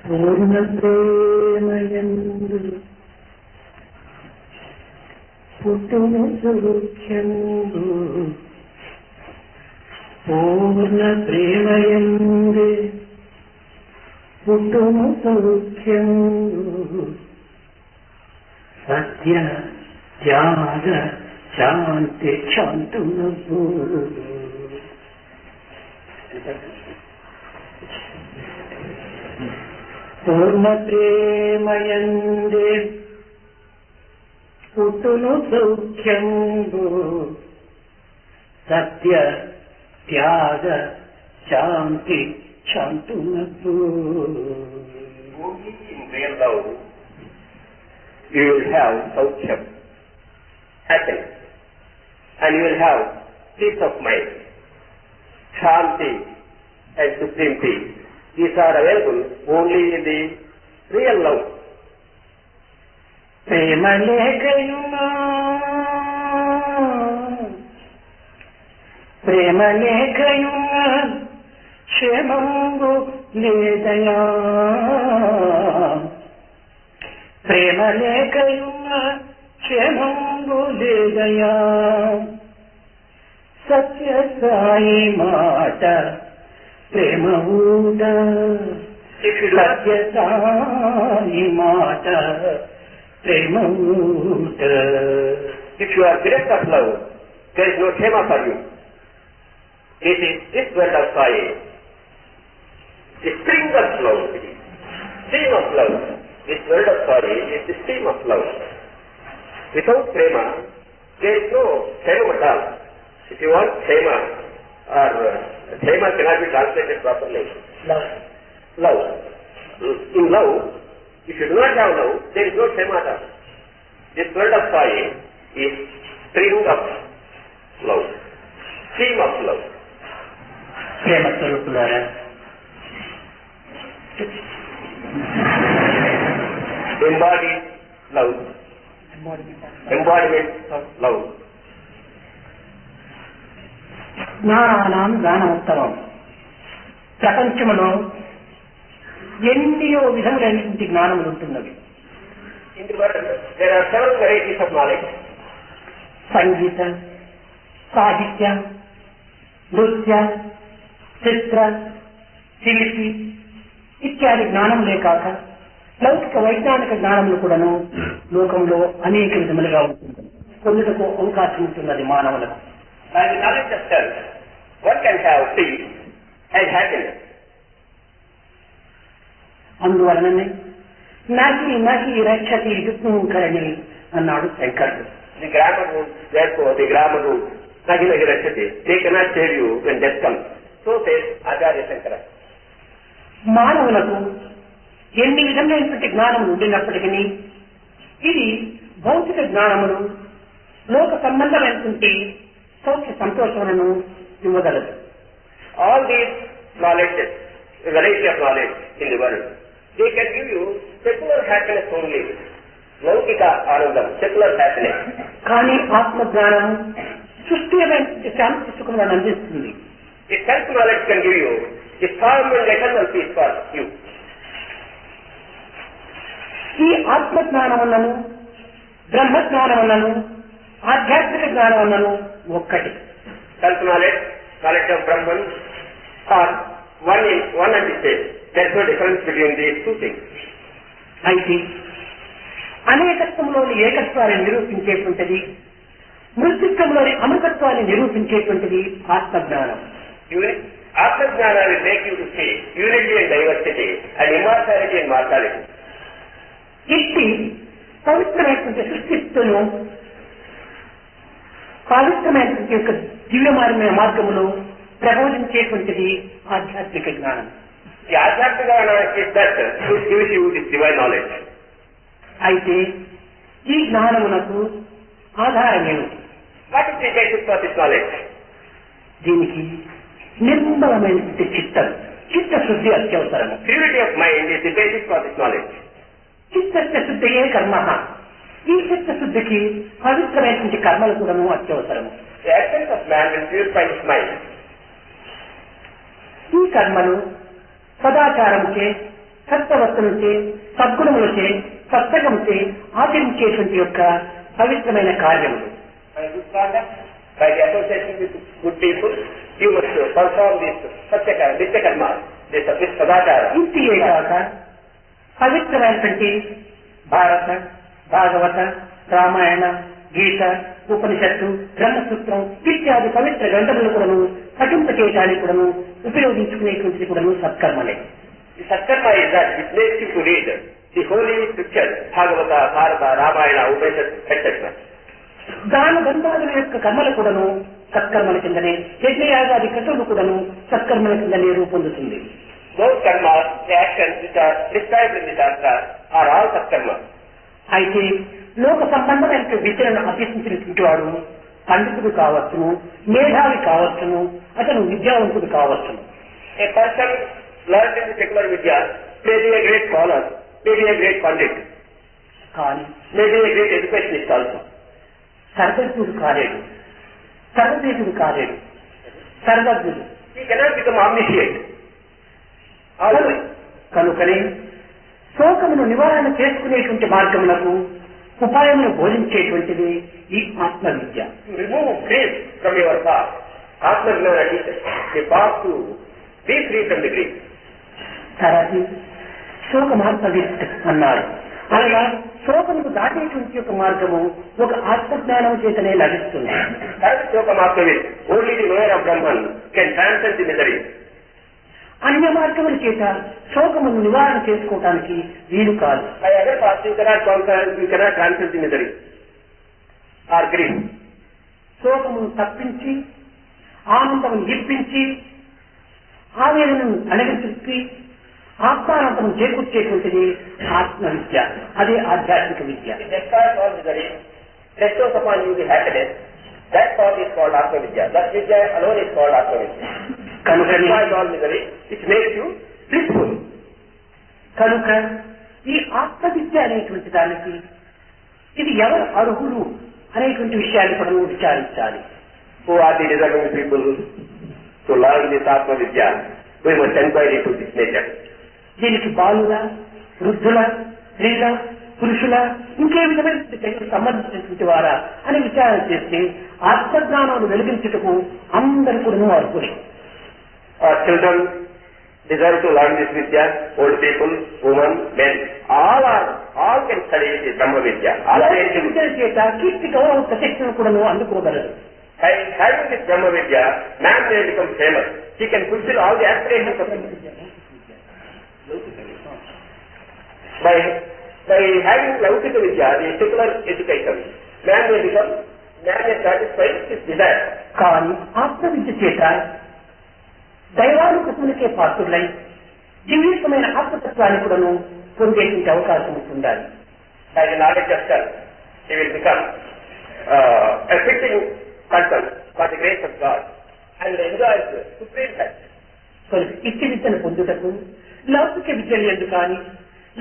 Purna ప్రేమయందు పుట్టును సౌఖ్యంబు Purna ప్రేమయందు పుట్టును సౌఖ్యంబు Satya Tyaga Shanti శాంతునకు Purna ప్రేమయందే పుట్టును సౌఖ్యంబు Satya Tyaga Shanti శాంతునకు. Only in real love you will have saukyam, happiness, and you will have peace of mind, shanti and supreme peace. These are available only in the real love. ప్రేమ లేఖయునా ప్రేమ లేఖయునా క్షేమంబు లేదయా ప్రేమ లేఖయునా క్షేమంబు లేదయా సత్య సాయి మాట ప్రేమ ఊట సత్య సాయి మాట ప్రేమ ఊట. If you are bereft of love, there is no shame for you. It is this word of Sai, the spring of love, stream of love. This word of Sai is the stream of love. Without prema, there is no shame at all. If you want shema, or shema cannot be translated properly. Love. Love. In love, if you do not have love, there is no shema at all. This word of Sai is spring of love, stream of love. ప్రేమ స్వరూపులారా, embodied love, embodiment of love. జ్ఞానానాం జ్ఞానోత్తమం. ప్రపంచంలో ఎన్నో విధములైనటువంటి జ్ఞానములు ఉంటున్నవి. In the world, there are several varieties of knowledge. సంగీత, సాహిత్య, నృత్య, చిత్ర, శిల్పి ఇత్యాది జ్ఞానములే కాక లౌకిక వైజ్ఞానిక జ్ఞానములు కూడాను లోకంలో అనేక విధములుగా ఉంటుంది. పొందుటకు అవకాశం ఉంటున్నది మానవులకు. By the knowledge of self, one can have peace and happiness. అందువలననే నహి నహి రక్షతి విష్ణుకరణి అన్నాడు శంకరుడు. The grammar rule, therefore, the grammar rule, nahi nahi rachate, they cannot save you when death comes. So says Acharya Shankara. మానవులకు ఎన్ని విధమైనటువంటి జ్ఞానములు ఉండినప్పటికీ ఇది భౌతిక జ్ఞానములు లోక సంబంధమైనటువంటి సౌఖ్య సంతోషములను ఇవ్వగలదు. All these knowledges, variety of knowledge in the world, they can give you secular happiness only. Laukika anandam, secular happiness. కానీ ఆత్మజ్ఞానం సృష్టిమైనటువంటి శాంతి సుఖములను అందిస్తుంది. The self-knowledge can give you the firm and eternal peace for you. ఈ ఆత్మజ్ఞానములను బ్రహ్మజ్ఞానములను ఆధ్యాత్మిక జ్ఞానములను ఒక్కటి. Self-knowledge, knowledge of Brahman are one and the same. There is no difference between these two things. అయితే అనేకత్వంలోని ఏకత్వాన్ని నిరూపించేటువంటిది, మృత్యుత్వంలోని అమృతత్వాన్ని నిరూపించేటువంటిది ఆత్మజ్ఞానం. Atmajnana will make you to see unity and diversity and immortality and mortality. ఇట్టి పవిత్రమైనటువంటి సృష్టిస్తును పవిత్రమైనటువంటి యొక్క దివ్యమైన మార్గములో ప్రబోధించేటువంటిది ఆధ్యాత్మిక జ్ఞానం. The Adhyatmika knowledge is that which gives you this divine knowledge. అయితే ఈ జ్ఞానమునకు ఆధారం ఏమిటి? What is the basis for this knowledge? దీనికి నిర్మలమైనటువంటి చిత్తశుద్ధి అత్యవసరము. Purity of mind is the basis for this knowledge. చిత్తశుద్ధియే కర్మ. ఈ చిత్తశుద్ధికి పవిత్రమైనటువంటి కర్మలు కూడాను అత్యవసరము. The essence of man will purify his mind. ఈ కర్మలు సదాచారముచే సత్ప్రవర్తనచే, సద్గుణములచే, సత్సంగముచే ఆచరించేటువంటి యొక్క పవిత్రమైన కార్యములు. By good conduct, by the association with good people, you must perform this nitya karma, this sadachara. ఇంటియే కాక పవిత్రమైనటువంటి భారత, భాగవత, రామాయణ, గీత, ఉపనిషత్తు, బ్రహ్మసూత్రం ఇత్యాది పవిత్ర గ్రంథములు కూడాను పఠింప చేయడానికి కూడాను ఉపయోగించుకునేటువంటిది కూడాను సత్కర్మలే. The satkarma is that it makes you to read the holy scriptures, Bhagavata, Bharata, Ramayana, Upanishad, etc. దాన బంధాదుల యొక్క కర్మలు కూడాను సత్కర్మల కిందనే, యజ్ఞయాగాది క్రతువులు కూడాను సత్కర్మల కిందనే రూపొందుతుంది. Those karmas, the actions which are described in the Shastra are all satkarma. అయితే లోక సంబంధమైన విద్యలను అభ్యసించినటువంటి వాడు పండితుడు కావచ్చును, మేధావి కావచ్చును, అతను విద్యావంతుడు కావచ్చును. A person learned in the secular vidya may be a great scholar, may be a great pandit, కానీ may be a great educationist also. సర్వజ్ఞుడు కాలేడు, సర్వదేశుడు కాలేడు, సర్వజ్ఞుడు. He cannot become omniscient. Always. కనుకనే శోకమును నివారణ చేసుకునేటువంటి మార్గములకు ఉపాయమును బోధించేటువంటిది ఈ ఆత్మ విద్య. To remove grief from your path, Atma Jnana teaches the path to be free from the grief. తర్వాత శోకమాత్మ విద్య అన్నారు. అనగా శోకముకు దాటేటువంటి యొక్క మార్గము ఒక ఆత్మజ్ఞానం చేతనే లభిస్తుంది. That Shokamatmavit, only the knower of Brahman can transcend the misery. అన్య మార్గముల చేత శోకమును నివారణ చేసుకోవటానికి వీలు కాదు. By other paths you cannot conquer, you cannot transcend the misery or grief. శోకమును తప్పించి, ఆనందమును ఇప్పించి, ఆవేదనను అణగించి ఆత్మానందము చేకూర్చేటువంటిది ఆత్మ విద్య. అదే ఆధ్యాత్మిక విద్య. It destroys all misery, bestows upon you the happiness. That path is called Atma Vidya. That Vidya alone is called Atma Vidya. కనుక Destroys all misery, which makes you blissful. కనుక ఈ ఆత్మ విద్య అనేటువంటి దానికి ఇది ఎవరు అర్హులు అనేటువంటి విషయాన్ని కూడా నువ్వు విచారించాలి. Who are the deserving people to learn this Atma Vidya? We must inquire into this nature. దీనికి బాలుల, వృద్ధుల, స్త్రీల, పురుషుల, ఇంకే విధమైన సంబంధించినటువంటి వారా అని విచారణ చేస్తే ఆత్మజ్ఞానం వెలిగించుటకు అందరూ కూడా అర్హులే. Children deserve to learn this Vidya, old people, women, men, all can study this Brahma Vidya. All are eligible. విద్య చేత కీర్తి గౌరవ ప్రతిష్టను కూడా నువ్వు అందుకోగలరు. By having this Brahma Vidya, man may become famous. He can fulfill all the aspirations of him. By having Laukika Vidya, the secular education, man may satisfy his desire. కానీ ఆత్మ విద్య చేత దైవానుకృతులకే పాత్రులై జీవితమైన ఆత్మతత్వాన్ని కూడాను పొందేటువంటి అవకాశం ఉండాలి. By the knowledge of self, he will become a fitting person for the grace of God and enjoys the supreme happiness. ఇట్టి విద్యను పొందుటకు లౌకిక విద్యలు ఎందు కానీ,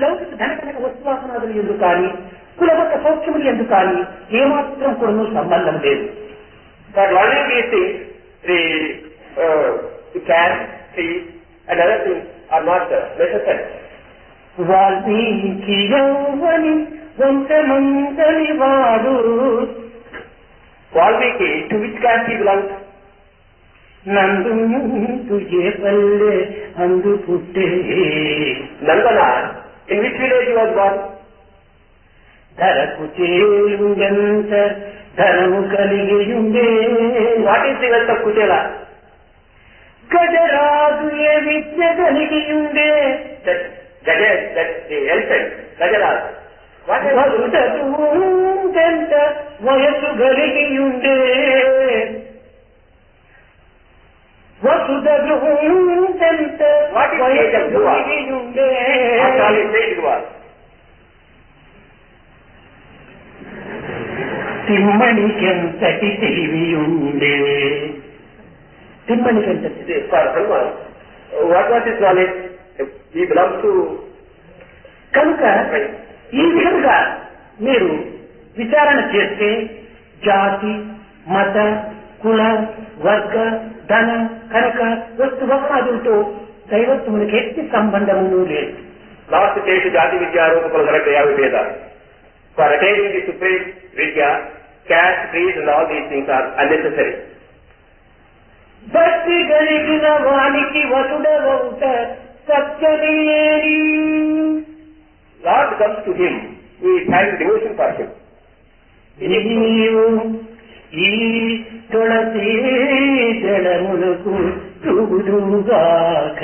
లౌకిక ధనకనక వస్తువాసనాదులు ఎందు కానీ, కులమత సౌఖ్యములు ఎందు కానీ ఏమాత్రం కూడా సంబంధం లేదు. For learning these things, the cash, fees and other things are not necessary. Valmiki యౌవని వంశమంతని వాడు. Valmiki, to which caste he belongs? నందు తుజే పల్లె అందు పుట్టే. Nandana, in which village he was born? ధరకు చేయుండెంత ధనము కలిగియుండే. What is the wealth of Kuchela? Gajaraju A Vidya కలిగియుండే. That the elephant, Gajaraj. What is వసుదూండెంత వయసు కలిగియుండే. వసుదూండెంత వయసు కలిగియుండే. After all, he said it was. తిమ్మణికెంతటి తెలివియుండే. తిమ్మణికెంతటి. For Hanuman, what was his knowledge? He belongs to. కనుక ఈ విధంగా మీరు విచారణ చేస్తే జాతి, మత, కుల, వర్గ, ధన, కనుక వస్తు వస్త్రాదులతో దైవత్వమునికి ఎట్టి సంబంధము లేదు. Last stage Jati Vidya Rupakala Garakaya Viveda. For attaining the supreme Vidya, caste, creed and all these things are unnecessary. భక్తి కలిగిన వానికి వసుడవౌట సత్యమేరి. Lord comes to him, he has devotion for him. నీవు ఈ తులసి జలములకు తుగుదుగాక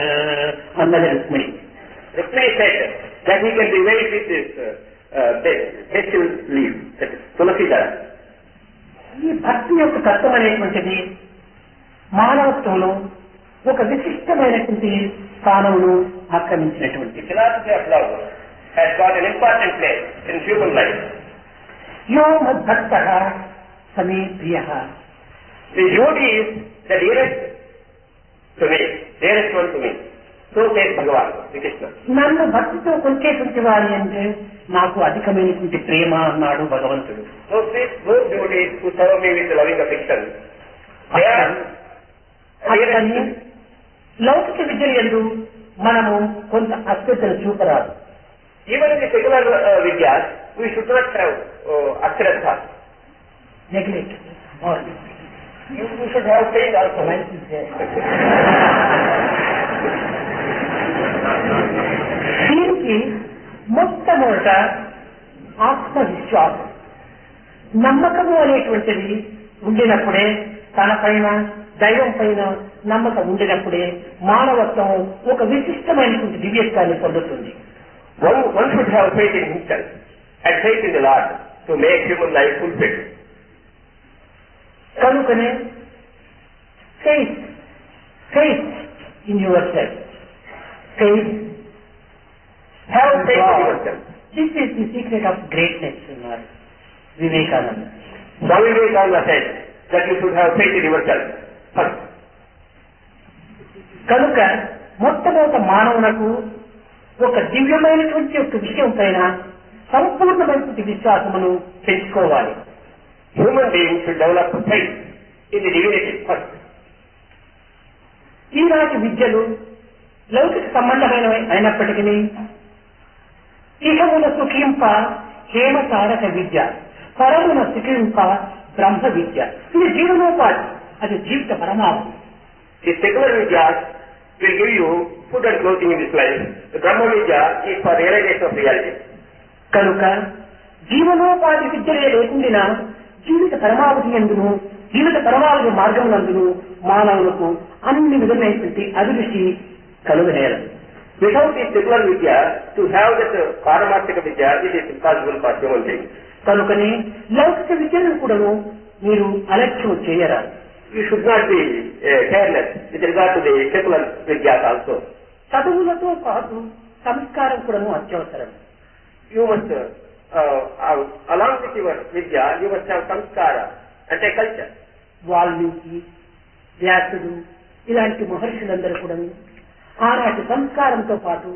అన్నది Rukmini. Rukmini said that he can revive with this vegetable leaf, that is tulasi dala. ఈ భక్తి యొక్క తత్వం అనేటువంటిది మానవత్వంలో ఒక విశిష్టమైనటువంటి స్థానమును ఆక్రమించినటువంటి. Philosophy of love has got an important place in human life. యో మద్భక్తః సమే ప్రియః. The devotee is the dearest to me, dearest one to me. So says Bhagavan, Sri Krishna. నన్ను భక్తితో కొలిచేటువంటి వారి అంటే నాకు అధికమైనటువంటి ప్రేమ అన్నాడు భగవంతుడు. Those devotees who serve me with loving affection, they are అతని లౌకిక విద్యలు యందు మనము కొంత అశ్రద్ధను చూపరాదు. even in the secular vidyas, we should not have ashraddha. Neglect You should have faith also. దీనికి మొట్టమొదట ఆత్మవిశ్వాసం, నమ్మకము అనేటువంటిది ఉండినప్పుడే, తన పైన దైవం పైన నమ్మకం ఉండినప్పుడే మానవత్వం ఒక విశిష్టమైనటువంటి దివ్యత్వాన్ని పొందుతుంది. One should have faith in himself and faith in the Lord to make human life fulfilled. కనుకనే faith in yourself. Have faith in yourself. This is the secret of greatness, Vivekananda. Swami Vivekananda said that you should have faith in yourself first. కనుక మొట్టమొదట మానవునకు ఒక దివ్యమైనటువంటి ఒక విషయం పైన సంపూర్ణమైనటువంటి విశ్వాసమును పెంచుకోవాలి. Human beings should develop faith in the divinity first. ఈనాటి విద్యలు లౌకిక సంబంధమైనవి అయినప్పటికీ ఇహమున సుఖింప హేమ తారక విద్య, పరమున సుఖింప బ్రహ్మ విద్య. ఇది జీవనోపాధి, అది జీవిత పరమావధి. The secular vidyas will give you food and clothing in this life. The Brahma Vidya is for realization of reality. కనుక జీవనోపాధి విద్యలే లేకుండా జీవిత పరమావధి ఎందును, జీవిత పరమావధి మార్గం నందును మానవులకు అన్ని విధమైనటువంటి అభివృద్ధి కలుగనేరదు. Without the secular vidya, to have that Paramarthika vidya, it is impossible for human beings. కనుకనే లౌకిక విద్యను కూడాను మీరు అలక్ష్యం చేయరాదు. You should not be careless with regard to the secular vidyas also. చదువులతో పాటు సంస్కారం కూడాను అత్యవసరం. You must, along with your vidya, you must have samskara and a culture. Valmiki, వ్యాసుడు ఇలాంటి మహర్షులందరూ కూడా ఆనాటి సంస్కారంతో పాటు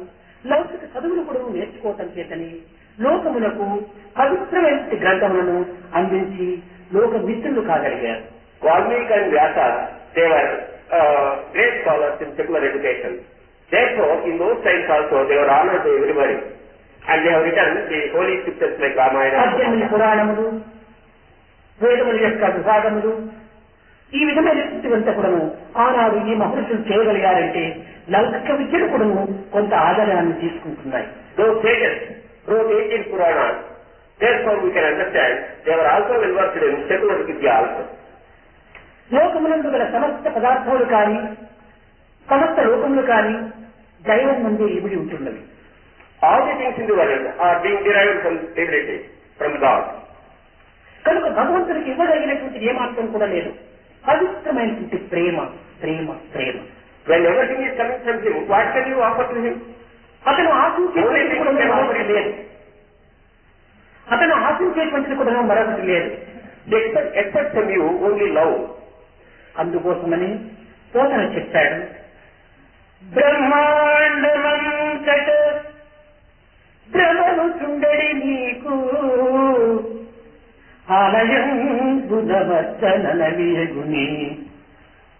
లౌకిక చదువులు కూడా నేర్చుకోవటం చేతని లోకములకు పవిత్రమైన గ్రంథములను అందించి లోక మిత్రులు కాగలిగారు. Valmiki and Vyasa, they were great scholars in secular education. Therefore, in those times also, they were honored by everybody. And they have written the holy scriptures like Ramayana. 18 పురాణములు, వేదముల యొక్క విభాగములు, ఈ విధమైనటువంటి కూడాను ఆనాడు ఈ మహర్షులు చేయగలిగారంటే లౌకిక విద్యలు కూడాను కొంత ఆధారాన్ని తీసుకుంటున్నాయి. Those sages wrote 18 Puranas. Therefore, we can understand they were also well versed in secular vidya also. లోకమునందు గల సమస్త పదార్థములు కానీ సమస్త లోకములు కానీ దైవం నుండి ఇమిడి ఉంటున్నవి. All the things in the world are being derived from divinity, from God. కనుక భగవంతుడికి ఇవ్వదగినటువంటి ఏమాత్రం కూడా లేదు. పవిత్రమైనటువంటి ప్రేమ ప్రేమ ప్రేమ. When everything is coming from Him, what can you offer to Him? అతను ఆశించేటువంటిది కూడా మరొకటి లేదు. అతను ఆశించేటువంటిది కూడా మరొకటి లేదు. They expect from you only love. అందుకోసమని పోతన చెప్పాడు, బ్రహ్మాండమంతట భ్రమను చుండడి నీకు ఆలయం బుధవచ్చనవియగుని.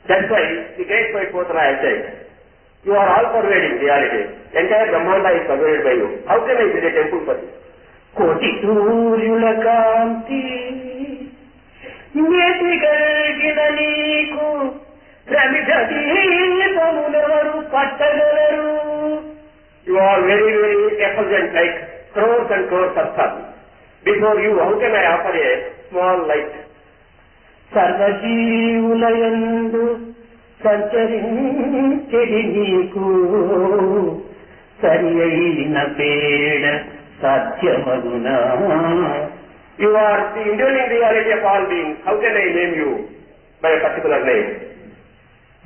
That's why the great poet Potana has said You are all pervading reality. Entire Brahmanda is pervaded by you. How can I build a temple for you? కోటి సూర్యుల కాంతి నెటిగలిగిన నీకు ప్రమిద దీపములెవరు పట్టగలరు. You are very, very effulgent like crores and crores of sun. Before you, how can I offer a small light? సర్వజీవులయందు సంచరించెడి నీకు సరి అయిన పేడ సాధ్యమగునా. You are the indwelling reality of all beings. How can I name you by a particular name?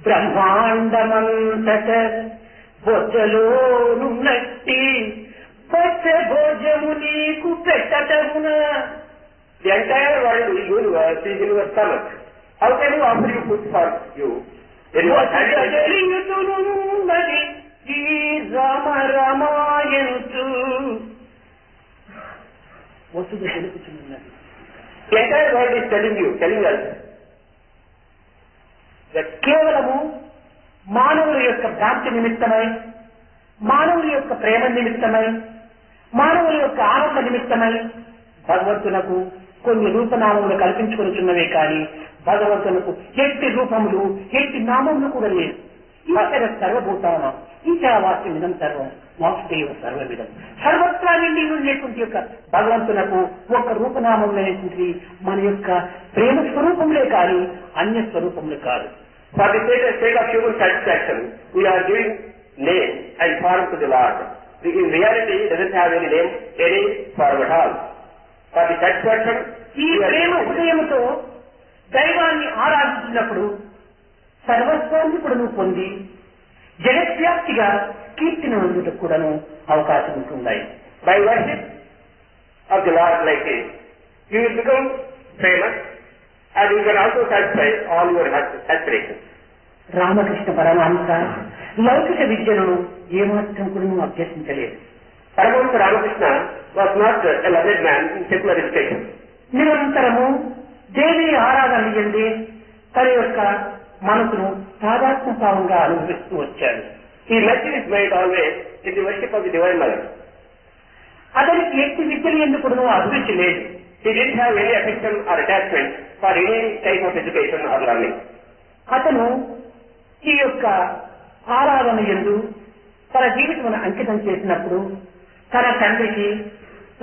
బ్రహ్మాండమంతట బొజ్జలోనున్నట్టి పచ్చ భోజము నీకు పెట్టటమునా. The entire world, the universe, is in your stomach. How can you offer you food for you? జరియుతున్నది ఈ Rama రామాయణుతు వస్తుద తెలుపుతున్నది. The entire world is telling us that కేవలము మానవుల యొక్క భ్రాంతి నిమిత్తమై, మానవుల యొక్క ప్రేమ నిమిత్తమై, మానవుల యొక్క ఆనంద నిమిత్తమై భగవంతునకు కొన్ని రూపనామములు కల్పించుకొనిచున్నవే కానీ భగవంతునకు ఎట్టి రూపములు ఎట్టి నామములు కూడా లేదు. ఈశ్వర సర్వభూతానం ఈశావాస్యమిదం సర్వం వాసుదేవ సర్వమిదం. సర్వత్రా నిండి ఉండేటువంటి యొక్క భగవంతునకు ఒక రూపనామములైనటువంటి మన యొక్క ప్రేమ స్వరూపములే కానీ అన్య స్వరూపములు కాదు. for the sake of human satisfaction, we are giving name and form to the Lord. In reality, it doesn't have any name, any form at all. For the satisfaction, ఈ ప్రేమ హృదయముతో దైవాన్ని ఆరాధించినప్పుడు సర్వస్వాన్ని కూడా నువ్వు పొంది జగద్వ్యాప్తిగా కీర్తిని అందుటకు కూడాను అవకాశం ఉంటున్నాయి. By worship of the Lord like this, you will become famous and you can also satisfy all your aspirations. Ramakrishna Paramahamsa లౌకిక విద్యను ఏమాత్రం కూడా నువ్వు అభ్యసించలేదు. Paramahansa Ramakrishna was not a learned man in secular education. నిరంతరము దేవి ఆరాధన ఎందే తన యొక్క మనసును తాదాత్మభావంగా అనుభవిస్తూ వచ్చాడు. He nurtured his mind always in the worship of the Divine Mother. అతనికి ఎట్టి విద్యలు ఎందుకు నువ్వు అభిరుచి లేదు. He didn't have any affection or attachment for any type of education or learning. అతను ఈ యొక్క ఆరాధన యందు తన జీవితమును అంకితం చేసినప్పుడు తన తండ్రికి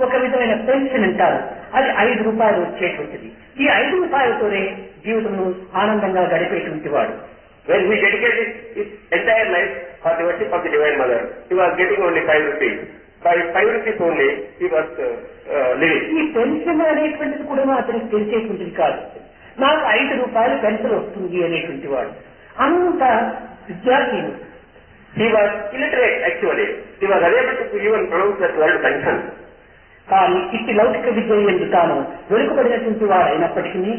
ఒక విధమైన పెన్షన్ అంటారు, అది 5 రూపాయలు వచ్చేటువంటిది. ఈ 5 రూపాయలతోనే జీవితము ఆనందంగా గడిపేటువంటి వాడు. When he dedicated his entire life for the worship of the Divine Mother, he was getting only 5 rupees. By 5 rupees only, he was living. ఈ పెన్షన్ అనేటువంటిది కూడా అతనికి తెలిసేటువంటిది కాదు. నాకు 5 రూపాయలు పెన్షన్ వస్తుంది అనేటువంటి వాడు అంత విద్యార్థి. He was illiterate actually. He was unable to even pronounce that word pension. కానీ ఇట్టి లౌకిక విద్య ఎందుకు తాను వెనుకబడినటువంటి వాడు అయినప్పటికీ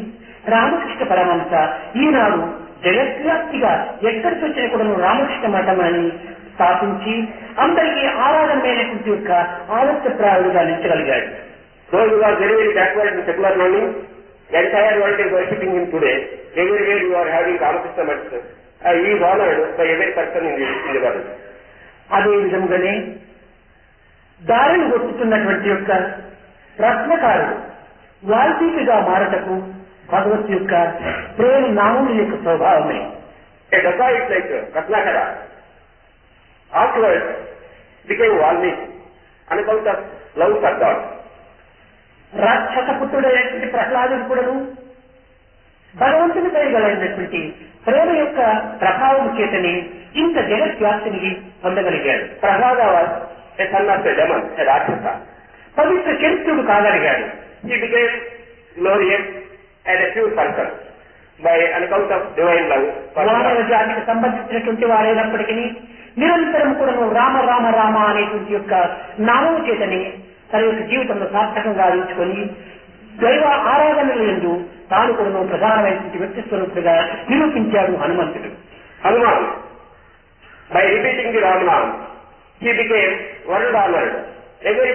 రామకృష్ణ పరమహంస ఈనాడు జగద్వ్యాప్తిగా ఎక్కడికి వచ్చిన కూడా రామకృష్ణ మఠం అని స్థాపించి అందరికీ ఆరాధనమైనటువంటి యొక్క ఆదర్శప్రాయుడుగా నిలిచగలిగాడు. Though he was very, very backward in secular learning, the entire world is worshipping him today. Everywhere you are having Ramakrishna Math. He is honored by every person in the world. అదే విధంగానే దారిని ఒప్పుతున్నటువంటి యొక్క రత్నకారుడు వాల్మీకిగా మారటకు భగవత్ యొక్క ప్రేమ నామముల యొక్క స్వభావమే. A dacoit like Ratnakara afterwards became Valmiki on account of love for God. రాక్షస పుత్రుడైనటువంటి ప్రహ్లాదుడు కూడాను భగవంతుని కలిగినటువంటి ప్రేమ యొక్క ప్రభావం చేతని ఇంత జగద్వ్యాప్తిని పొందగలిగాడు. Prahlada was a son of a demon, a Rakshasa. Pavitra చరిత్రుడు కాగలిగాడు. He became glorious and a pure person by an account of divine love. మానవ జాతికి సంబంధించినటువంటి వారైనప్పటికీ నిరంతరం కూడా రామ రామ రామ అనేటువంటి యొక్క నామము చేతని తన యొక్క జీవితంలో సార్థకంగా ఆలోచించుకొని దైవ ఆరాధనల యందు తాను కూడా ప్రధానమైనటువంటి వ్యక్తి స్వరూపుడుగా నిరూపించాడు హనుమంతుడు. Hanuman, by repeating the Ram Nam, he became world honored. Every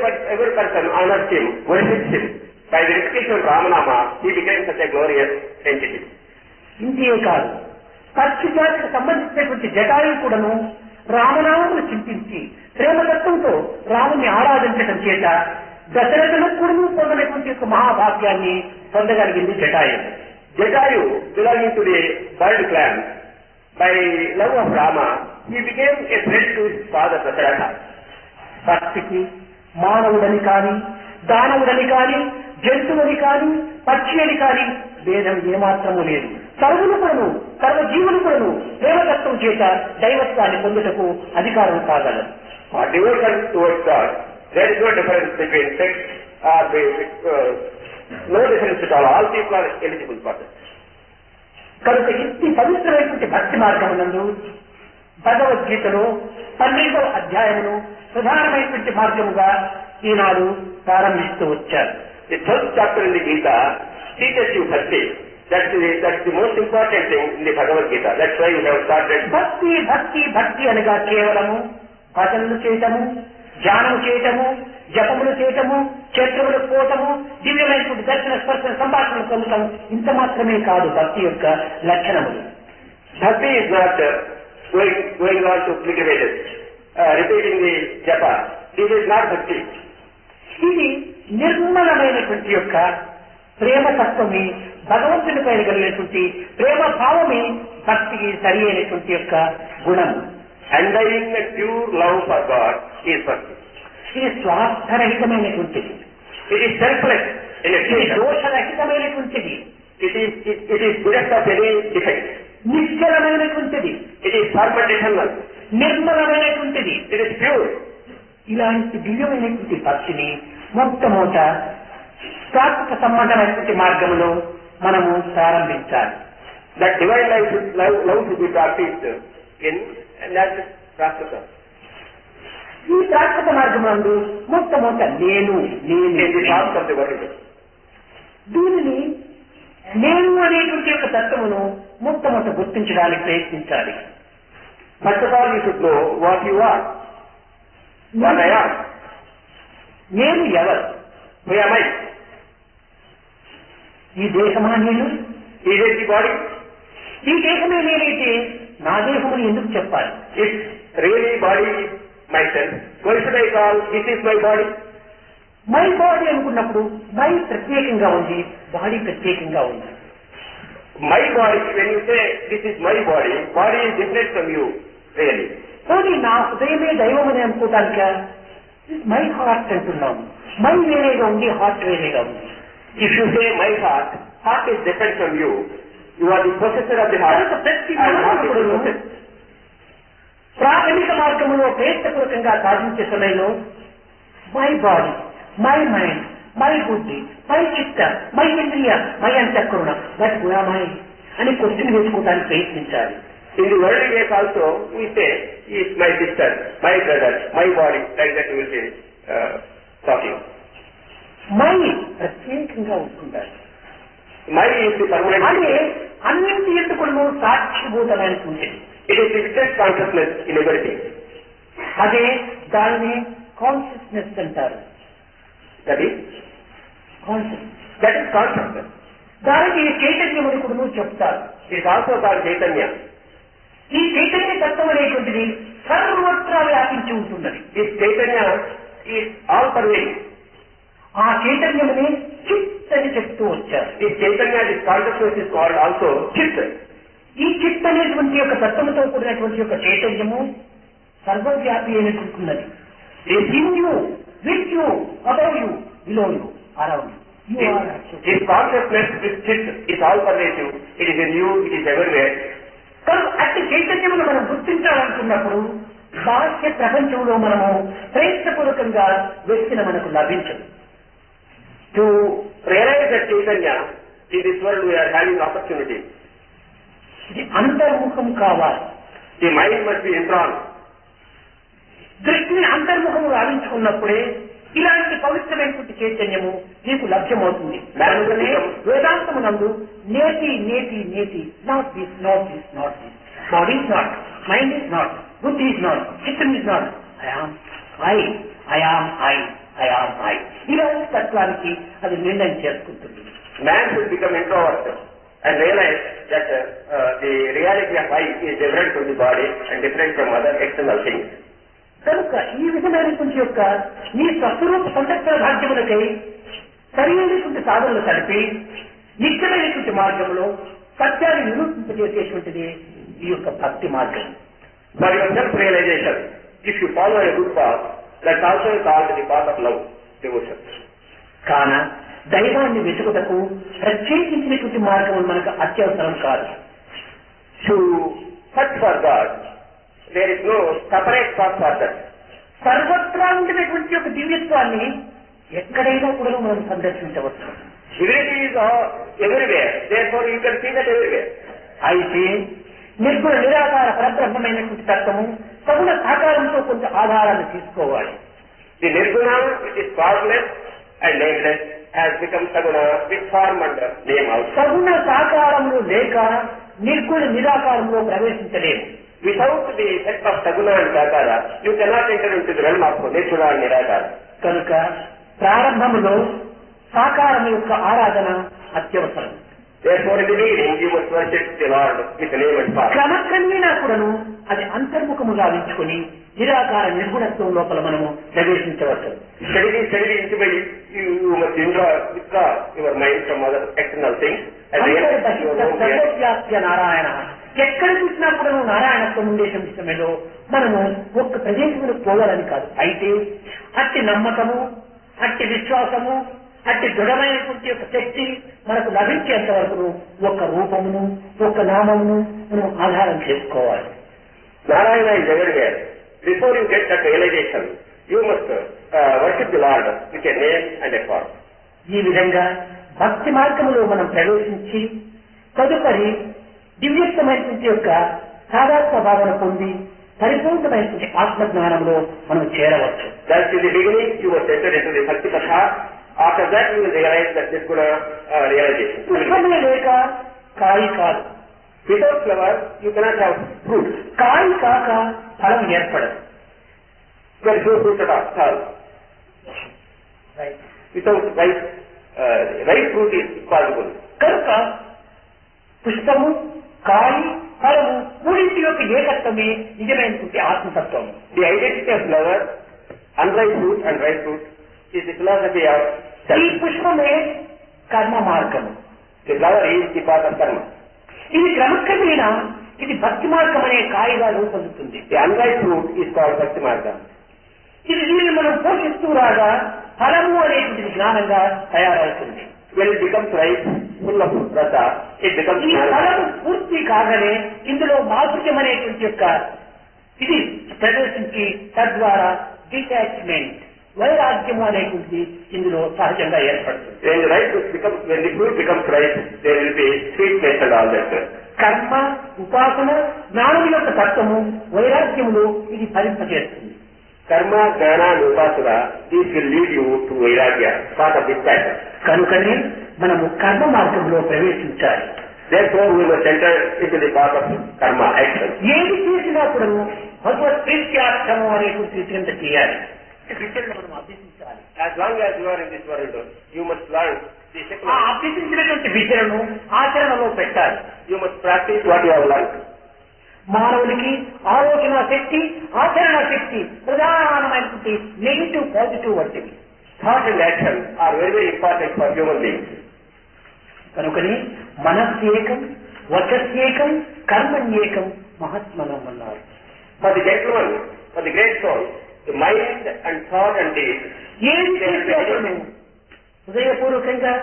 person honored him, worshipped him. By the repetition of Ramanama, he became such a glorious entity. ఇంతే కాదు, పక్షి జాతికి సంబంధించినటువంటి జటాయువు కూడాను రామనామమును చింతించి ప్రేమతత్వంతో రాముని ఆరాధించడం చేత దశరథులకు కూడా పొందనటువంటి యొక్క మహాభాగ్యాన్ని పొందగలిగింది Jatayu. Jatayu, belonging to the bird clan, by love of Rama, he became a friend to his father Dasharatha. భక్తికి మానవుడని కాని, దానవుడని కాని, జంతువుని కాని, పక్షి అని కాని భేదం ఏమాత్రము లేదు. సర్వులు కూడాను, సర్వజీవులు కూడాను ప్రేమతత్వం చేత దైవత్వాన్ని పొందుటకు అధికారం కాగలరు. For devotion towards God, there is no difference between sex or no difference at all people are eligible for this. కనుక ఇంటి పవిత్రమైనటువంటి భక్తి మార్గమునందు భగవద్గీతలో 12వ అధ్యాయమును ప్రధానమైనటువంటి మార్గముగా ఈనాడు ప్రారంభిస్తూ వచ్చారు. The 12th chapter in the Gita teaches you bhakti. That's the most important thing in the Bhagavad Gita. That's why we have started. భక్తి భక్తి భక్తి అనగా కేవలము భజనలు చేయటము, ధ్యానము చేయటము, జపములు చేయటము, క్షేత్రములకు పోవటము, దివ్యమైనటువంటి దర్శన స్పర్శన సంభాషణలు పొందటం ఇంత మాత్రమే కాదు భక్తి యొక్క లక్షణములు. Bhakti is not going on to pilgrimages, repeating the japa. This is not bhakti. ఇది నిర్మలమైనటువంటి యొక్క ప్రేమ తత్వమే భగవంతుని పైన కలిగినటువంటి ప్రేమ భావమే భక్తికి సరి అయినటువంటి యొక్క గుణం. Undying and pure love for God is bhakti. ఇది స్వార్థరహితమైనటువంటిది, It is selfless in its ఇది nature. దోషరహితమైనటువంటిది, It is bereft of any defect. నిశ్చలమైనటువంటిది, It is permanent eternal. నిర్మలమైనటువంటిది. It is pure. ఇలాంటి దివ్యమైనటువంటి భక్తిని మొట్టమొదట ప్రాకృత సంబంధమైనటువంటి మార్గంలో మనము ప్రారంభించాలి. That divine love should be practiced in and that is Prakrita. ఈ ప్రాకృత మార్గమందు మొట్టమొదట నేను In the path of the world. దీనిని నేను అనేటువంటి యొక్క తత్వమును మొట్టమొదట గుర్తించడానికి ప్రయత్నించాలి. First of all, you should know what you are. What I am. నేను ఎవరు? Who am I? ఈ దేశమా నేను? Is it the body? ఈ దేశమే నేనైతే నా దేశముని ఎందుకు చెప్పాలి? If really body is myself, why should I call this is my body? My body అనుకున్నప్పుడు మై ప్రత్యేకంగా ఉంది, బాడీ ప్రత్యేకంగా ఉంది. My body, when you say this is my body is different from you, really. కానీ నా హృదయమే దైవం అని అనుకోవటానిక మై హార్ట్ అంటున్నాము. మై వేరేగా ఉంది, హార్ట్ వేరేగా ఉంది. If you say my heart is different from you, you are the possessor of the heart, ప్రతి and heart is the మానవుడు possessor. ప్రాథమిక మార్గంలో ప్రయత్నపూర్వకంగా సాధించే సమయంలో my body, my mind, my బుద్ధి, మై చిత్త, మై ఇంద్రియ, మై అంతఃకరణ, బట్ మై అని క్వశ్చన్ వేసుకోవడానికి ప్రయత్నించాలి. In the worldly ways also, we say, he is my sister, my brother, my body, like that we will be talking. My ప్రత్యేకంగా ఉంటుండాలి. My is the permanent. అదే అన్నింటి ఎందుకు సాక్షిభూతమైనటువంటి ఉంటుంది. It is the witness consciousness in everything. అదే దానిని consciousness అంటారు. That is consciousness. దానికి చైతన్యముని కూడా చెప్తారు. It is also called Chaitanya. ఈ చైతన్య తత్వం అనేటువంటిది సర్వత్రా వ్యాపించి ఉంటున్నది. This Chaitanya is all pervading. ఆ చైతన్యముని చిత్ అని చెప్తూ వచ్చారు. This Chaitanya, this consciousness is called also Chit. ఈ చిత్ అనేటువంటి యొక్క తత్వముతో కూడినటువంటి యొక్క చైతన్యము సర్వవ్యాపి అయినట్టున్నది. In you, with you, above you, below you, around you. This consciousness, this Chit is all pervasive. It is in you, it is everywhere. కనుక అట్టి చైతన్యమును మనం గుర్తించాలనుకున్నప్పుడు బాహ్య ప్రపంచంలో మనము ప్రయత్నపూర్వకంగా వెతికిన మనకు లభించదు. To realize that Chaitanya, in this world we are having opportunity. ఇది అంతర్ముఖం కావాలి. The mind must be enthroned. దృష్టిని అంతర్ముఖము గావించుకున్నప్పుడే ఇలాంటి పవిత్రమైనటువంటి చైతన్యము నీకు లభ్యమవుతుంది. దానివల్లనే వేదాంతమునందు నేతి నేతి నేతి, not this, not this, not this, body is not, mind is not, బుద్ధి ఇస్ నాట్, చిత్తం is not, I am I, I am I, I am I. ఇలాంటి తత్వానికి అది నిర్ణయం చేసుకుంటుంది. Man should become introvert. and realize that the reality of I is different from the body and different from other external things. కనుక ఈ విధమైనటువంటి యొక్క నీ స్వస్వరూప సంతర్పణ భాగ్యములకై సరైనటువంటి సాధనలు కలిపి నిత్యమైనటువంటి మార్గంలో సత్యాన్ని నిరూపింపజేసేటువంటిది ఈ యొక్క భక్తి మార్గం. For your self-realization, if you follow a good path, that's also called the path of love, devotion. కాన దైవాన్ని వెతుకుటకు ప్రత్యేకించినటువంటి మార్గం మనకు అత్యవసరం కాదు. To search for God, there is no separate path for that. సర్వత్రా ఉండినటువంటి ఒక దివ్యత్వాన్ని ఎక్కడైనా కూడా మనం సందర్శించవచ్చు. Divinity is everywhere, therefore you can see that everywhere. అయితే నిర్గుణ నిరాకార పరబ్రహ్మమైనటువంటి తత్వము సగుణ సాకారంతో కొంత ఆధారాన్ని తీసుకోవాలి. The Nirguna, which is formless and nameless, has become Saguna with form and name also. సగుణ సాకారంలో లేక నిర్గుణ నిరాకారంలో ప్రవేశించలేము. Without the effect of Saguna and Sakara, you cannot enter into the realm of Nirguna and Nirakara. కనుక ప్రారంభములో సాకారం యొక్క ఆరాధన అత్యవసరం. Therefore, in the beginning, you must worship the Lord with the name and form. క్రమక్రమేణా కూడాను అది అంతర్ముఖముగా ఉంచుకొని నిరాకార నిర్గుణత్వం లోపల మనము ప్రవేశించవచ్చు. Steadily, intimately, you must withdraw your mind from other external things. సర్వవ్యాప్య Narayana. ఎక్కడ చూసినా కూడా నారాయణత్వం ఉండేటువంటి సమయంలో మనము ఒక్క ప్రదేశంలో పోవాలని కాదు. అయితే అట్టి నమ్మకము, అట్టి విశ్వాసము, అట్టి దృఢమైనటువంటి యొక్క శక్తి మనకు లభించేంత వరకు ఒక రూపమును, ఒక నామమును మనం ఆధారం చేసుకోవాలి. Narayana is everywhere. Before you get that realization, you must worship the Lord with a name and a form. ఈ విధంగా భక్తి మార్గంలో మనం ప్రవేశించి తదుపరి దివ్యత్వమైనటువంటి యొక్క సాధాత్మ భావన పొంది పరిపూర్ణమైనటువంటి ఆత్మజ్ఞానంలో మనం చేరవచ్చు. Thus, in the beginning, you must enter into the Bhakti Patha. After that, you will realize that this Guna realization. పుష్పమే లేక కాయి కాదు. Without flower, you cannot have fruit. కాయి కాక ఫలం ఏర్పడదు. There is no fruit at all. Without ripe fruit is possible. కనుక పుష్పము, కాయి, ఫలము మూడింటి యొక్క ఏకత్వమే నిజమైనటువంటి ఆత్మతత్వం. The identity of flower, unripe fruit and ripe fruit is the philosophy of self. ఈ పుష్పమే కర్మ మార్గము. The flower is the path of karma. ఇది క్రమక్రమేణా ఇది భక్తి మార్గం అనే కాయగా రూపొందుతుంది. The unripe fruit is called Bhakti Marga. ఇది దీన్ని మనం పోషిస్తూ రాగా ఫలము అనేటువంటి జ్ఞానంగా తయారవుతుంది. When it becomes ripe, full of rasa, it becomes ఈ jnana. ఫలము పూర్తి కాగానే ఇందులో మాధుర్యం అనేటువంటి యొక్క ఇది ప్రదర్శించి తద్వారా డిటాచ్మెంట్, వైరాగ్యము అనేటువంటిది ఇందులో సహజంగా ఏర్పడుతుంది. When the fruit becomes ripe, there will be sweetness and all that. కర్మ, ఉపాసన, జ్ఞానం యొక్క తత్వము వైరాగ్యములో ఇది ఫలింపజేస్తుంది. Karma, Jnana and Upasana, these will lead you to Vairagya, part of this pattern. కనుకనే మనము కర్మ మార్గంలో ప్రవేశించాలి. Therefore, we must enter into the path of karma, action. ఏది చేసినా కూడా భగవత్ ప్రీత్యార్థము అనేటువంటి చింత చేయాలి. విద్యను మనం అభ్యసించాలి. As long as you are in this world, you must learn the ఆ secular. అభ్యసించినటువంటి విద్యలను ఆచరణలో పెట్టాలి. You must practice what you have learned. మానవునికి ఆలోచన శక్తి, ఆచరణ శక్తి ప్రధానమైనటువంటి నెగిటివ్, పాజిటివ్ వంటివి. Thought and action are very, very important for human beings. కనుకని మనస్యేకం, వచస్యేకం, కర్మణ్యేకం మహాత్మనం అన్నారు. For the gentleman, for the great soul, the mind and thought and deed, ఏది చేసినప్పుడు హృదయపూర్వకంగా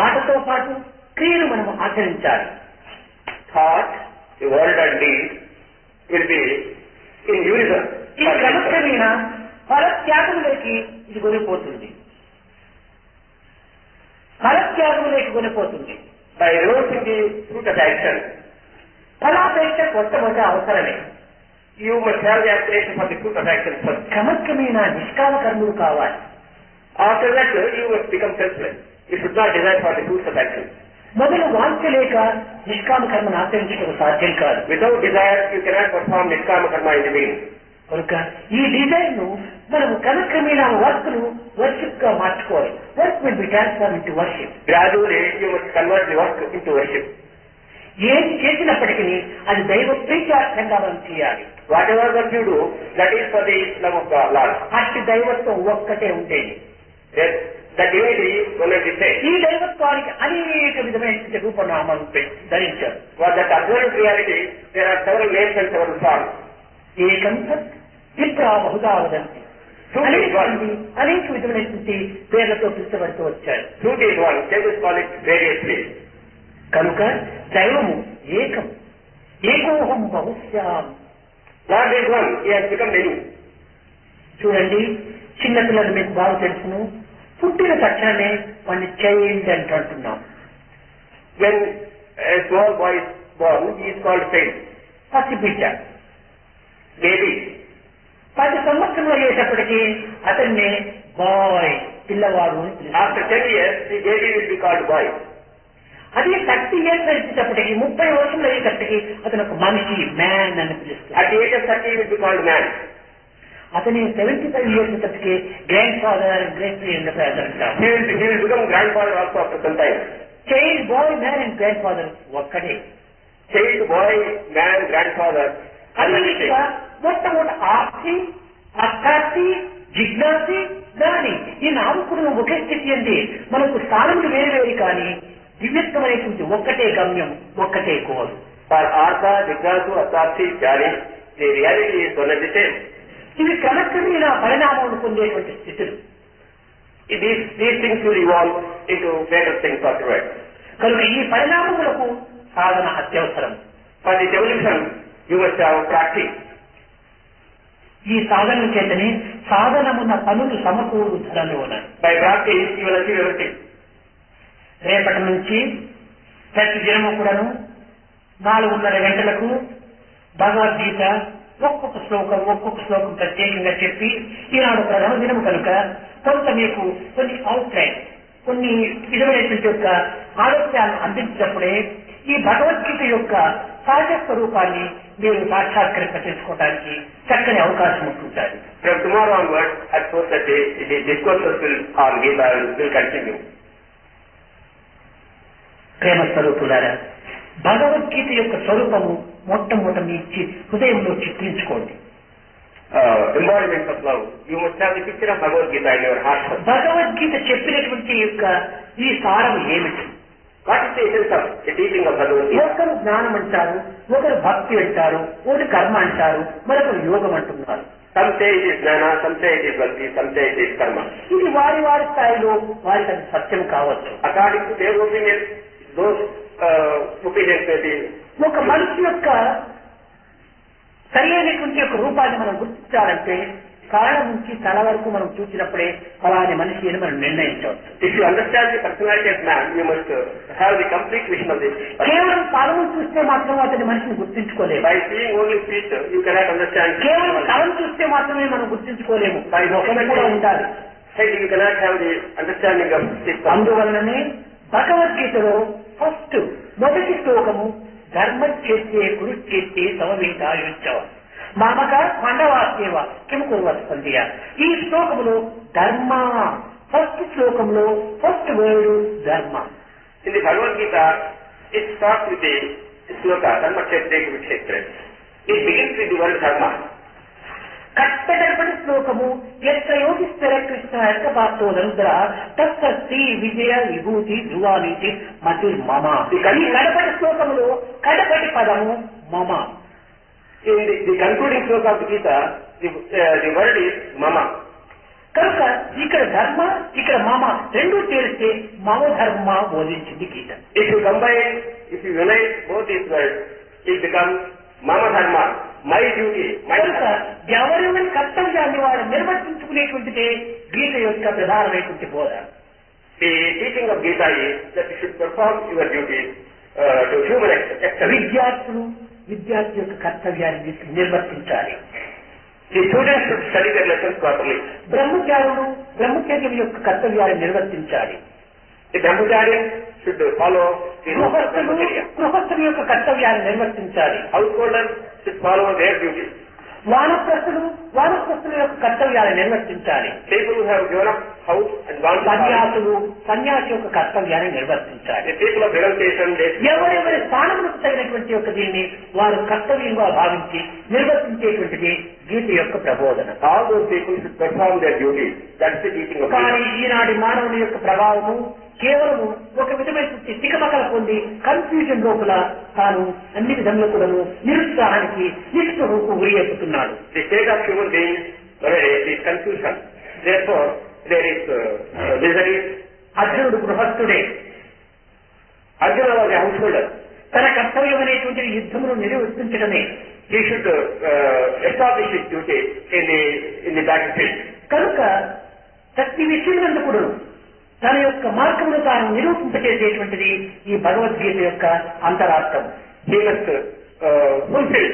మాటతో పాటు క్రియను మనం ఆచరించాలి. thought, the word and deed will be in unison. ఈ క్రమక్రమేణా ఫలత్యాగంలోకి ఇది కొనిపోతుంది. ఫలత్యాగంలోకి కొనిపోతుంది. By renouncing the fruit of action, ఫలాపేక్ష కొట్టబోతే అవసరమే. you must have the aspiration for the fruit of action first. క్రమక్రమేణా నిష్కామ కర్మలు కావాలి. After that, you must become selfless. You should not desire for the fruits of action. మొదలు వాంఛ లేక నిష్కామ కర్మను ఆచరించడం సాధ్యం కాదు. Without desire, you cannot perform Niskama Karma in the beginning. కనుక ఈ డిజైన్ ను మనం క్రమక్రమేణా వర్క్ ను వర్షిప్ గా మార్చుకోవాలి. Work will be transform into worship. Gradually you must convert the work into worship. ఏది చేసినప్పటికీ అది దైవ ప్రీత్యార్థంగా మనం చేయాలి. Whatever work you do, that is for the love of God, Lord. అట్టి దైవత్వం ఒక్కటే ఉండేది. The divinity will be the same. ఈ దైవత్వానికి అనేక విధమైన రూపనామాలు ధరించారు. For that absolute reality, there are several names and several forms. ఏకం సత్ విప్రా బహుదా వదంతి. అనేక విధమైనటువంటి పేర్లతో పిలుచబడుతూ వచ్చారు. Truth is one, they call it variously. కనుక దైవము ఏకం, ఏకోహం బహుశ్యాం. Lord is one, he has become many. చూడండి, చిన్నపిల్లలు మీకు బాగా తెలుసును, పుట్టిన తక్షణమే వాడిని చైల్డ్ అని అంటున్నాం. When a small boy is born, he is called child. పసిబిడ్డ. Baby. 10 సంవత్సరాలు అయ్యేటప్పటికీ అతన్నే బాయ్, పిల్లవాడు అని పిలుస్తారు. After 10 years, the baby will be called boy. అదే 30 years వచ్చేటప్పటికి, 30 వర్షంలో అయ్యేటప్పటికి అతను ఒక మనిషి, మ్యాన్ అని పిలుస్తారు. At the age of 30, he will be called man. అతని 75 years వచ్చేటప్పటికి గ్రాండ్ ఫాదర్, గ్రేట్ అంటారు. He will become grandfather also after some time. Child, boy, man and grandfather ఒక్కడే. Child, boy, man, grandfather. అదేవిధంగా మొట్టమొదటి ఆర్తి, అర్థార్థి, జిజ్ఞాసి, జ్ఞాని, ఈ 4 ఒకే స్థితి అండి. మనకు స్థానములు వేరు వేరు కానీ దివ్యత్వమైనటువంటి ఒక్కటే గమ్యం, ఒక్కటే goal. For Artha, Jignasu, Arthati, Jnani, the reality is one and the same. ఇవి క్రమక్రమేణ పరిణామాలు పొందేటువంటి స్థితులు. These things will evolve into better things afterwards. కనుక ఈ పరిణామములకు సాధన అత్యవసరం. For this evolution, you must have practice. ఈ సాధన చేతనే సాధనమున్న పనులు సమకూరు ధరలోన. By practice, you will achieve everything. రేపటి నుంచి ప్రతి దినము కూడాను 4:30 గంటలకు భగవద్గీత ఒక్కొక్క శ్లోకం ప్రత్యేకంగా చెప్పి, ఈనాడు ప్రథమ దినము కనుక కొంత మీకు కొన్ని అవుట్లైన్, కొన్ని విధమైనటువంటి యొక్క ఆలోచనలు అందించినప్పుడే ఈ భగవద్గీత యొక్క సహజ స్వరూపాన్ని మీరు సాక్షాత్కరింప చేసుకోవడానికి చక్కని అవకాశం ఉంటుంటారు. From tomorrow onwards, at 4:30, the discourses on Gita will continue. ప్రేమ స్వరూపులారా, భగవద్గీత యొక్క స్వరూపము మొట్టమొదట మీ హృదయంలో చిత్రించుకోండి. Embodiment of love. You must have the picture of Bhagavad Gita in your heart. Bhagavad Gita చెప్పినటువంటి యొక్క ఈ సారం ఏమిటి? What is the essence of the teaching of Bhagavad Gita? ఒకరు జ్ఞానం అంటారు, ఒకరు భక్తి అంటారు, ఒకరు కర్మ అంటారు, మరొకరు యోగం అంటున్నారు. Some say it is jnana, some say it is bhakti, some say it is karma. ఇది వారి వారి స్థాయిలో వారికి అది సత్యం కావచ్చు. According to their opinion, those opinions may be. ఒక మనిషి యొక్క సరైనటువంటి యొక్క రూపాన్ని మనం గుర్తించాలంటే కాళ్ళ నుంచి తల వరకు మనం చూసినప్పుడే అలానే మనిషి అని మనం నిర్ణయించవచ్చు. If you understand the personality of man, you must have the complete vision of this. కేవలం తలను చూస్తే మాత్రం అతని మనిషిని గుర్తించుకోలేము. By seeing only feet, you cannot understand. కేవలం తలను చూస్తే మాత్రమే మనం గుర్తించుకోలేము. ముఖం కూడా ఉండాలి. You cannot have the understanding of this. అందువలననే భగవద్గీతలో మొదటి శ్లోకము ధర్మచేత్తే కురుచేత్తే సమవేతాయుచ్చవ మామక పాండవాసేవ కిం కుర్వస్పందియ. ఈ శ్లోకములో ధర్మ, ఫస్ట్ శ్లోకంలో ఫస్ట్ వర్డ్ ధర్మ. In the Bhagavad Gita, it starts with the sloka, dharma kshetre kurukshetre. It begins with the word dharma. కట్టడపటి శ్లోకము ఎత్ర యోగిస్తర కృష్ణ ఎత్తపాత్రో ధనుద్ర తత్సీ విజయ విభూతి ధ్రువానికి మతి మమ. ఈ కడపటి శ్లోకములో కడపటి పదము మమ. In the concluding sloka of the Gita, the word is mama. కనుక ఇక్కడ ధర్మ, ఇక్కడ మమ రెండు చేరిస్తే మమ ధర్మ బోధించింది గీత. If you combine, if you unite both these words, it becomes mama dharma, my duty, my కనుక ఎవరెవరి కర్తవ్యాన్ని వాడు నిర్వర్తించుకునేటువంటిదే గీత యొక్క ప్రధానమైనటువంటి బోధ. The teaching of Gita is that you should perform your duties to human excellence. విద్యార్థి యొక్క కర్తవ్యాన్ని నిర్వర్తించాలి. The students should study their lessons properly. బ్రహ్మచర్యం యొక్క కర్తవ్యాన్ని నిర్వర్తించాలి. The brahmachari should follow the rules of brahmacharya. గృహస్థుల యొక్క కర్తవ్యాన్ని నిర్వర్తించాలి. Householders should follow their duties. వానప్రస్థుల యొక్క కర్తవ్యాలను నిర్వర్తించాలి. People who have given up house and gone to సన్యాసి యొక్క కర్తవ్యాన్ని నిర్వర్తించాలి. the people of renunciation, ఎవరెవరి స్థానములకు తగినటువంటి యొక్క దీన్ని వారు కర్తవ్యంగా భావించి నిర్వర్తించేటువంటిది గీత యొక్క ప్రబోధన. all those people should perform their duties. That's the teaching of కానీ Gita. ఈనాటి మానవుని యొక్క ప్రభావము కేవలము ఒక విధమైనటువంటి తికమకల పొంది కన్ఫ్యూజన్ లోపల తాను అన్ని విధంలో కూడా నిరుత్సాహానికి నిస్పృహకు గురి అయిపోతున్నాడు. The state of human beings nowadays is confusion. Therefore, there is misery. అర్జునుడు గృహస్థుడే. Arjuna was a householder. తన కర్తవ్యం అనేటువంటి యుద్ధమును నిర్వర్తించడమే. He should establish his duty in the battlefield. కనుక ప్రతి విషయం కూడా తన యొక్క మార్గమును తాను నిరూపింపచేసేటువంటిది ఈ భగవద్గీత యొక్క అంతరార్థం. He must fulfill.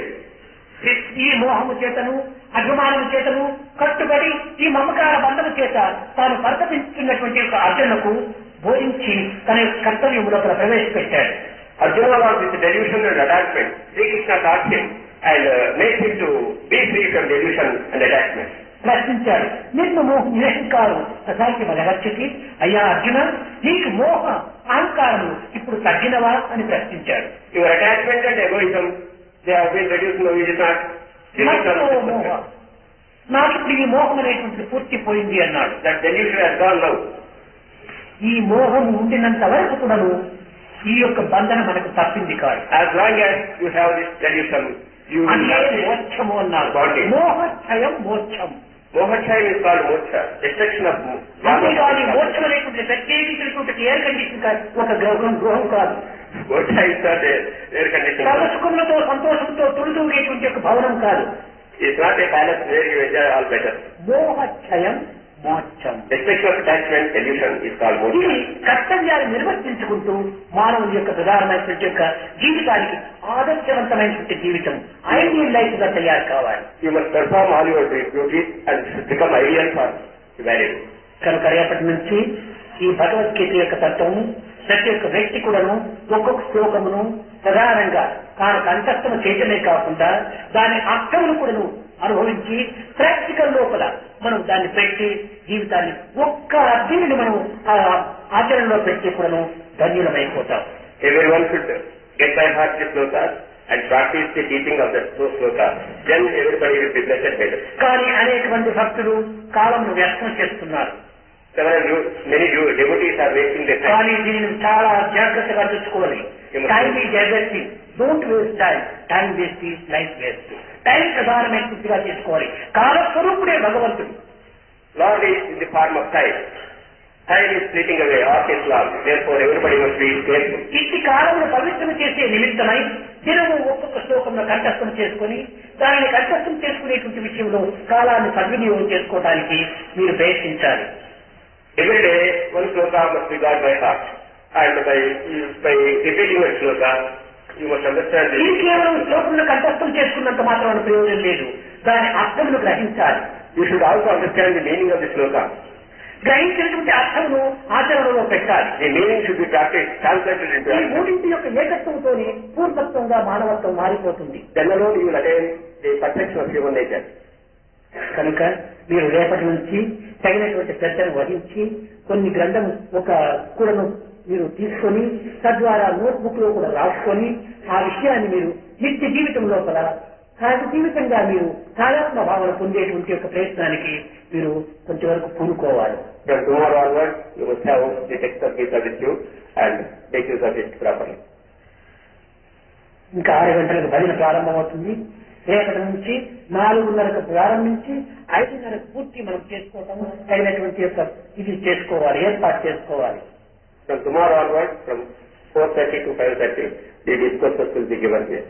ఈ మోహము చేతను అభిమానము చేతను కట్టుబడి ఈ మమకార బంధము చేత తాను పరితపిస్తున్నటువంటి యొక్క అర్జునకు బోధించి తన యొక్క కర్తవ్యములో ప్రవేశపెట్టాడు. Arjuna was with delusion and attachment. Sri Krishna taught him and made him to be free from delusion and attachment. ప్రశ్నించాడు. నిన్ను నిరహంకారం తథాకి మగచ్చకి అయ్యా అర్జున నీకు మోహ అహంకారము ఇప్పుడు తగ్గినవా అని ప్రశ్నించాడు. Your attachment and egoism, they have been reduced, no, is it not? మోహ నాకు ఇప్పుడు ఈ మోహం అనేటువంటిది పూర్తి పోయింది అన్నాడు. That delusion has gone now. ఈ మోహం ఉండినంత వరకు కూడాను ఈ యొక్క బంధన మనకు తప్పింది కాదు. As long as you have this delusion, you will have this మోక్షము అన్నారు. bondage. మోహక్షయం మోక్షం. Mohakshay is called moksha, destruction of అంతేకాదు మోక్షం అనేటువంటి ప్రత్యేకించినటువంటి ఎయిర్ కండిషన్ ఒక గృహం కాదు. moksha is not a air conditioning. సర్వసుఖములతో సంతోషంతో తుడిదూగేటువంటి ఒక భవనం కాదు. It's not a palace where you enjoy all better. మోహక్షయం మోక్షం. Destruction of attachment, delusion is called moksha. ఇది కర్తవ్యాన్ని నిర్వర్తించుకుంటూ మానవుని యొక్క ప్రధానమైనటువంటి యొక్క జీవితానికి ఆదర్శవంతమైనటువంటి జీవితం ఐడియల్ లైఫ్ గా తయారు కావాలి. You must perform all your duties and become ideal for humanity. కనుక రేపటి నుంచి ఈ భగవద్గీత యొక్క తత్వము ప్రతి ఒక్క వ్యక్తి కూడాను ఒక్కొక్క శ్లోకమును ప్రధానంగా తాను కంఠస్థము చేయటమే కాకుండా దాని అర్థమును కూడాను అనుభవించి ప్రాక్టికల్ లోపల మనం దాన్ని పెట్టి జీవితాన్ని ఒక్క దీనిని మనం ఆచరణలో పెట్టి కూడాను ధన్యులమైపోతాం. Everyone should get by heart the slokas and practice the teaching of the sloka. Then everybody will be blessed by it. కానీ అనేక మంది భక్తులు కాలంను వ్యర్థం చేస్తున్నారు. Many devotees are wasting their time. కానీ దీనిని చాలా జాగ్రత్తగా తెచ్చుకోవాలి. Time is everything. Don't waste time. Time waste is life waste. Time ప్రధానమైన పూర్తిగా చేసుకోవాలి. కాలస్వరూపుడే భగవంతుడు. Lord is in the form of time. Time is fleeting away, art is long. Therefore everybody must be careful. ఇట్టి కాలమును పవిత్రం చేసే నిమిత్తమై దినము ఒక్కొక్క శ్లోకంలో కంఠస్థం చేసుకుని దానిని కంఠస్థం చేసుకునేటువంటి విషయంలో కాలాన్ని సద్వినియోగం చేసుకోవడానికి మీరు ప్రయత్నించాలి. Every day one sloka must be got by heart. And by repeating one sloka, you must understand this. ఇది కేవలం శ్లోకంలో కంఠస్థం చేసుకున్నంత మాత్రమే ప్రయోజనం లేదు. దాని అర్థమును గ్రహించాలి. You should also understand the meaning of the sloka. గ్రహించినటువంటి అర్థమును ఆచరణలో పెట్టాలి. The meaning should be practiced, translated into ఈ action. మూడింటి యొక్క ఏకత్వంతోనే పూర్ణత్వంగా మానవత్వం మారిపోతుంది. Then alone you will attain the perfection of human nature. కనుక మీరు రేపటి నుంచి తగినటువంటి శ్రద్ధను వహించి కొన్ని గ్రంథం ఒక కూడను మీరు తీసుకొని తద్వారా నోట్బుక్ లో కూడా రాసుకొని ఆ విషయాన్ని మీరు నిత్య జీవితం లోపల సహజ జీవితంగా మీరు తాదాత్మ భావన పొందేటువంటి యొక్క ప్రయత్నానికి మీరు కొంచెంవరకు పూనుకోవాలి. From tomorrow onwards, you must have the text of Gita with you and make use of it properly. ఇంకా 6 గంటలకు భజన ప్రారంభమవుతుంది. రేపటి నుంచి 4:30కు ప్రారంభించి 5:30కు పూర్తి మనం చేసుకోవటం తగినటువంటి యొక్క ఇది చేసుకోవాలి, ఏర్పాటు చేసుకోవాలి. From tomorrow onwards, from 4:30 to 5:30, the discourses will be given here.